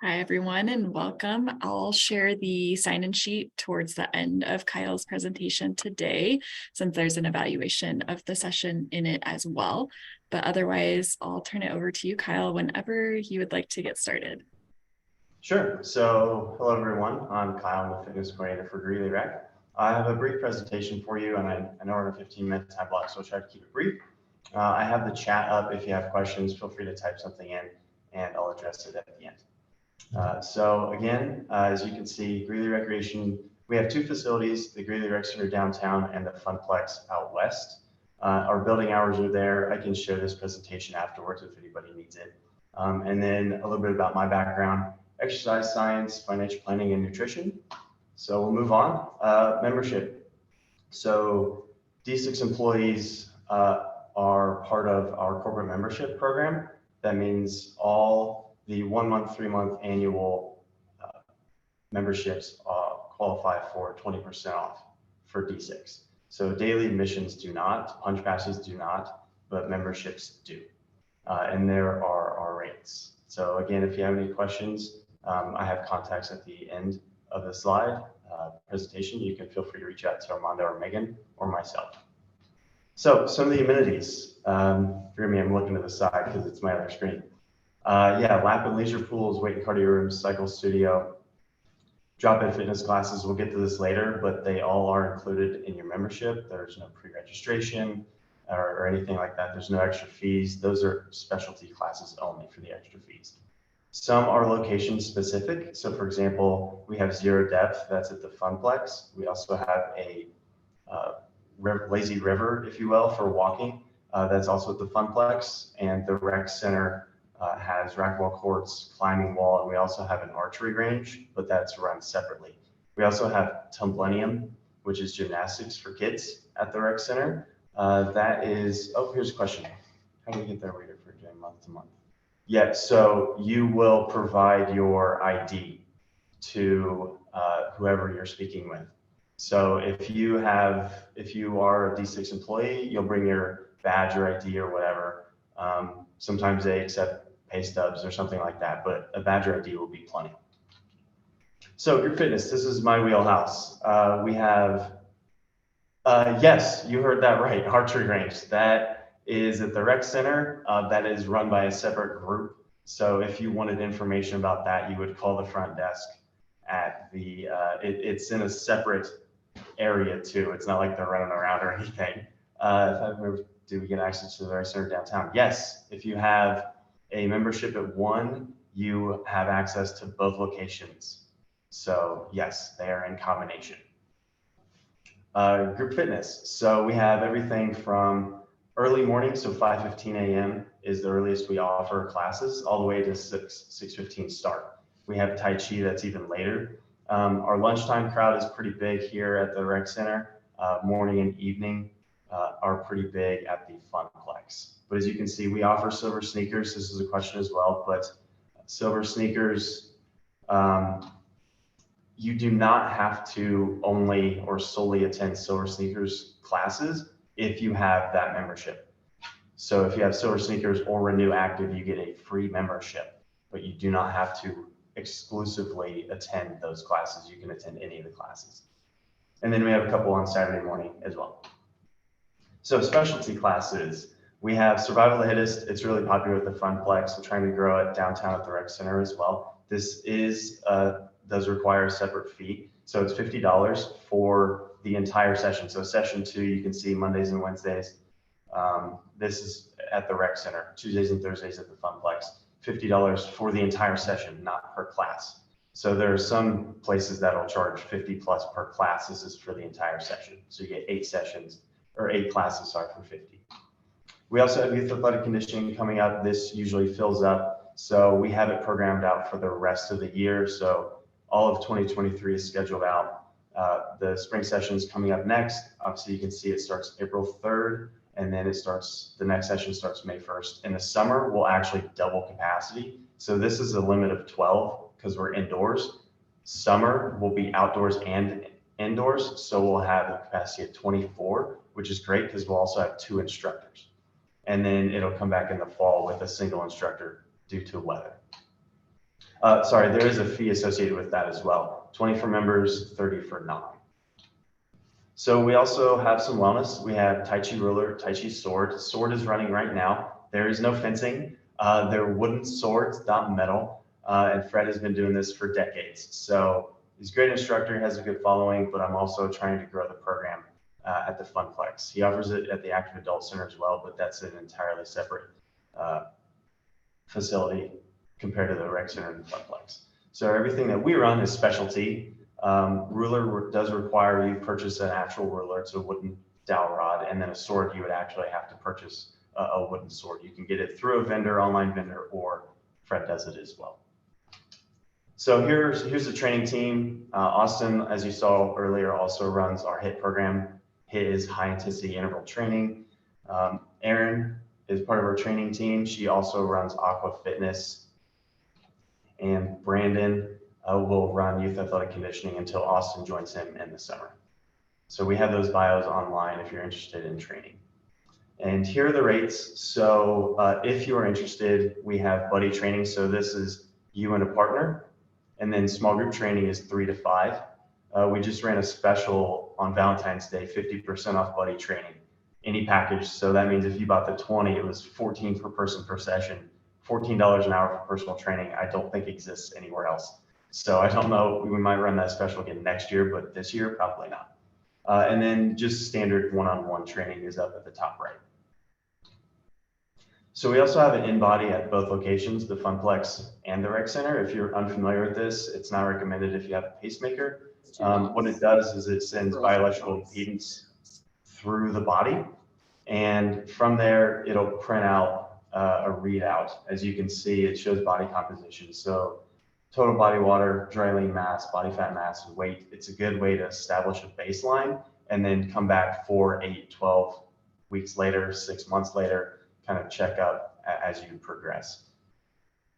Hi, everyone, and welcome. I'll share the sign-in sheet towards the end of Kyle's presentation today, since there's an evaluation of the session in it as well. But otherwise, I'll turn it over to you, Kyle, whenever you would like to get started. Sure. So, hello everyone. I'm Kyle, I'm the fitness coordinator for Greeley Rec. I have a brief presentation for you, and I know we're in a 15-minute time block, so I'll try to keep it brief. I have the chat up. If you have questions, feel free to type something in, and I'll address it at the end. So again, as you can see, Greeley Recreation, we have two facilities, the Greeley Rec Center downtown and the Funplex out west. Our building hours are there. I can share this presentation afterwards if anybody needs it. And then a little bit about my background: exercise science, financial planning, and nutrition. So we'll move on. Membership. So D6 employees are part of our corporate membership program. That means all the 1 month, 3 month annual memberships qualify for 20% off for D6. So daily admissions do not, punch passes do not, but memberships do. And there are our rates. So again, if you have any questions, I have contacts at the end of the slide presentation. You can feel free to reach out to Armando or Megan or myself. So some of the amenities, forgive me, I'm looking to the side because it's my other screen. Yeah, lap and leisure pools, weight and cardio rooms, cycle studio, drop-in fitness classes. We'll get to this later, but they all are included in your membership. There's no pre-registration or anything like that. There's no extra fees. Those are specialty classes only for the extra fees. Some are location specific. So for example, we have Zero Depth, that's at the Funplex. We also have a lazy river, if you will, for walking. That's also at the Funplex, and the rec center has racquetball courts, climbing wall, and we also have an archery range, but that's run separately. We also have Tumblenium, which is gymnastics for kids at the rec center. That is, oh, here's a question. How do we get that rated for doing month to month? Yeah, so you will provide your ID to whoever you're speaking with. So if you are a D6 employee, you'll bring your badge or ID or whatever. Sometimes they accept pay stubs or something like that, but a badge or ID will be plenty. So group fitness, this is my wheelhouse. We have, yes, you heard that right, archery range. That is at the rec center. That is run by a separate group. So if you wanted information about that, you would call the front desk at the, it's in a separate area too. It's not like they're running around or anything. Do we get access to the rec center downtown? Yes, if you have a membership at one, you have access to both locations. So yes, they are in combination. Group fitness. So we have everything from early morning, so 5:15 a.m. is the earliest we offer classes, all the way to 6:15 start. We have Tai Chi that's even later. Our lunchtime crowd is pretty big here at the rec center. Morning and evening are pretty big at the Funplex. But as you can see, we offer silver sneakers. This is a question as well, but silver sneakers, you do not have to only or solely attend silver sneakers classes if you have that membership. So if you have silver sneakers or Renew Active, you get a free membership, but you do not have to exclusively attend those classes. You can attend any of the classes. And then we have a couple on Saturday morning as well. So specialty classes, we have Survival the Hittest. It's really popular at the Funplex. We're trying to grow it downtown at the rec center as well. This does require a separate fee. So it's $50 for the entire session. So session 2, you can see Mondays and Wednesdays. This is at the rec center, Tuesdays and Thursdays at the Funplex. $50 for the entire session, not per class. So there are some places that'll charge 50 plus per class. This is for the entire session. So you get 8 sessions or 8 classes, sorry, for 50. We also have youth athletic conditioning coming up. This usually fills up. So we have it programmed out for the rest of the year. So all of 2023 is scheduled out. The spring session is coming up next. Obviously you can see it starts April 3rd. And then the next session starts May 1st. In the summer, we'll actually double capacity. So this is a limit of 12 because we're indoors. Summer will be outdoors and indoors. So we'll have a capacity of 24, which is great because we'll also have 2 instructors. And then it'll come back in the fall with a single instructor due to weather. Sorry, there is a fee associated with that as well. 20 for members, 30 for non. So we also have some wellness. We have Tai Chi ruler, Tai Chi sword. Sword is running right now. There is no fencing. They're wooden swords, not metal. And Fred has been doing this for decades. So he's a great instructor, has a good following, but I'm also trying to grow the program at the Funplex. He offers it at the Active Adult Center as well, but that's an entirely separate facility compared to the Rec Center and the Funplex. So everything that we run is specialty. Ruler does require you purchase an actual ruler. It's a wooden dowel rod, and then a sword, you would actually have to purchase a wooden sword. You can get it through a vendor, online vendor, or Fred does it as well. So here's the training team. Austin, as you saw earlier, also runs our HIT program. HIT is high intensity interval training. Erin is part of our training team. She also runs Aqua Fitness. And Brandon will run youth athletic conditioning until Austin joins him in the summer. So we have those bios online if you're interested in training. And here are the rates. So if you are interested, we have buddy training. So this is you and a partner. And then small group training is 3 to 5. We just ran a special on Valentine's Day, 50% off buddy training, any package. So that means if you bought the 20, it was 14 per person per session, $14 an hour for personal training. I don't think exists anywhere else. So I don't know, we might run that special again next year, but this year, probably not. And then just standard one-on-one training is up at the top right. So we also have an in-body at both locations, the Funplex and the Rec Center. If you're unfamiliar with this, it's not recommended if you have a pacemaker. What it does is it sends bioelectrical impedance through the body, and from there, it'll print out a readout. As you can see, it shows body composition. So total body water, dry lean mass, body fat mass, and weight. It's a good way to establish a baseline and then come back 4, 8, 12 weeks later, 6 months later, kind of check up as you progress.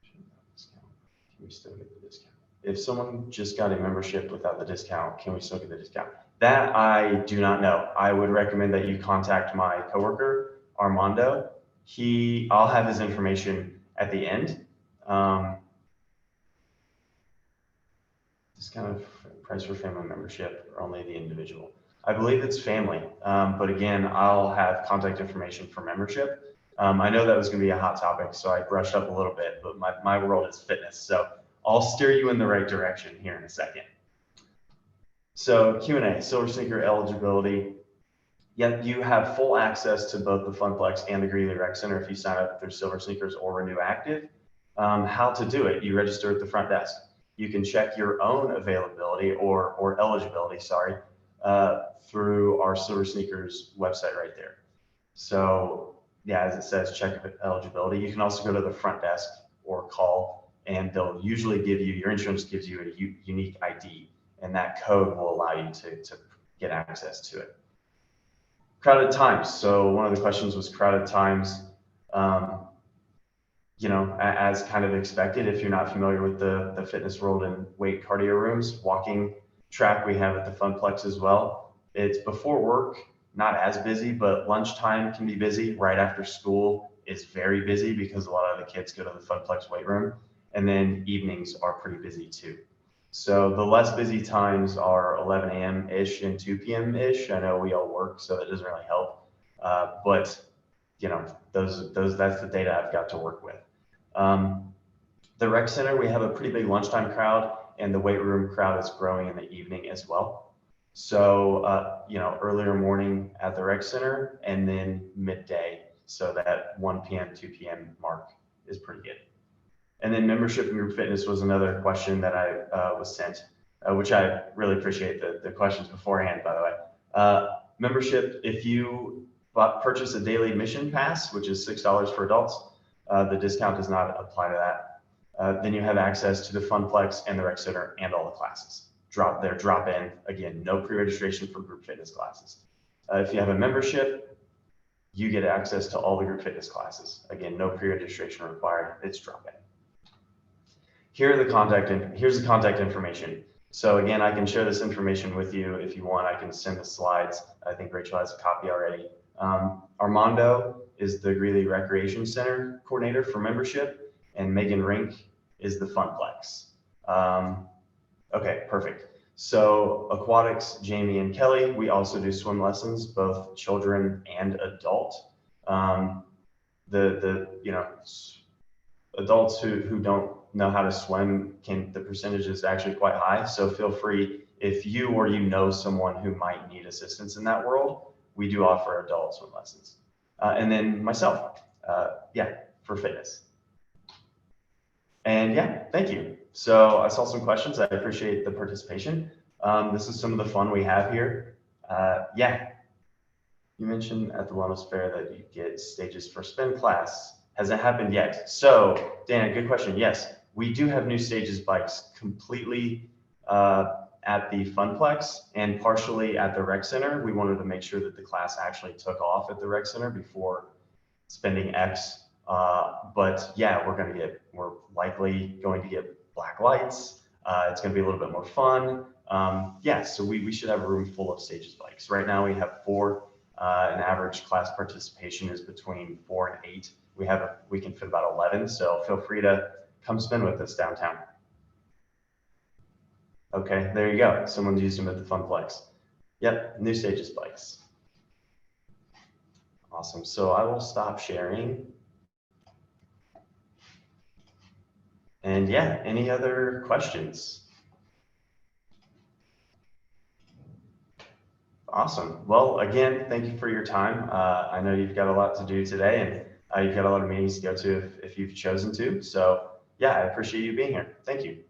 Can we still get the discount? If someone just got a membership without the discount, can we still get the discount? That I do not know. I would recommend that you contact my coworker, Armando. I'll have his information at the end. Discount of price for family membership or only the individual. I believe it's family, but again, I'll have contact information for membership. I know that was going to be a hot topic, so I brushed up a little bit, but my world is fitness. So I'll steer you in the right direction here in a second. So Q&A, Silver Sneaker eligibility. Yet you have full access to both the Funplex and the Greeley Rec Center if you sign up through Silver Sneakers or Renew Active. How to do it? You register at the front desk. You can check your own availability or eligibility, sorry, through our Silver Sneakers website right there. So yeah, as it says, check eligibility. You can also go to the front desk or call, and they'll usually give you, your insurance gives you a unique ID, and that code will allow you to get access to it. Crowded times. So one of the questions was crowded times. You know, as kind of expected, if you're not familiar with the fitness world and weight cardio rooms, walking track we have at the Funplex as well. It's before work, not as busy, but lunchtime can be busy. Right after school is very busy because a lot of the kids go to the Funplex weight room. And then evenings are pretty busy too. So the less busy times are 11 a.m.-ish and 2 p.m.-ish. I know we all work, so that doesn't really help. But you know, that's the data I've got to work with. The Rec Center, we have a pretty big lunchtime crowd, and the weight room crowd is growing in the evening as well. So, you know, earlier morning at the Rec Center and then midday. So that 1 p.m., 2 p.m. mark is pretty good. And then membership and group fitness was another question that I was sent, which I really appreciate the questions beforehand, by the way. Membership, if you purchase a daily admission pass, which is $6 for adults, the discount does not apply to that. Then you have access to the Funplex and the Rec Center and all the classes. Drop in. Again, no pre-registration for group fitness classes. If you have a membership, you get access to all the group fitness classes. Again, no pre-registration required. It's drop in. Here's the contact information. So again, I can share this information with you if you want. I can send the slides. I think Rachel has a copy already. Armando is the Greeley Recreation Center coordinator for membership, and Megan Rink is the funplex. Okay, perfect. So aquatics, Jamie and Kelly, we also do swim lessons, both children and adult. Adults who don't know how to swim, the percentage is actually quite high. So feel free, if you or you know someone who might need assistance in that world, we do offer adult swim lessons. And then myself, yeah, for fitness. And yeah, thank you. So I saw some questions. I appreciate the participation. This is some of the fun we have here. Yeah, you mentioned at the wellness fair that you get stages for spin class. Has it happened yet? So Dan, good question. Yes, we do have new stages bikes completely at the Funplex and partially at the rec center. We wanted to make sure that the class actually took off at the rec center before spending X. But yeah, we're likely going to get black lights. It's going to be a little bit more fun. Yeah, so we should have a room full of stages bikes. Right now we have 4. An average class participation is between 4 and 8. We can fit about 11. So feel free to come spin with us downtown. Okay, there you go. Someone's used them at the Funplex. Yep, new stages bikes. Awesome. So I will stop sharing. And yeah, any other questions? Awesome. Well, again, thank you for your time. I know you've got a lot to do today, and you've got a lot of meetings to go to if you've chosen to. So yeah, I appreciate you being here. Thank you.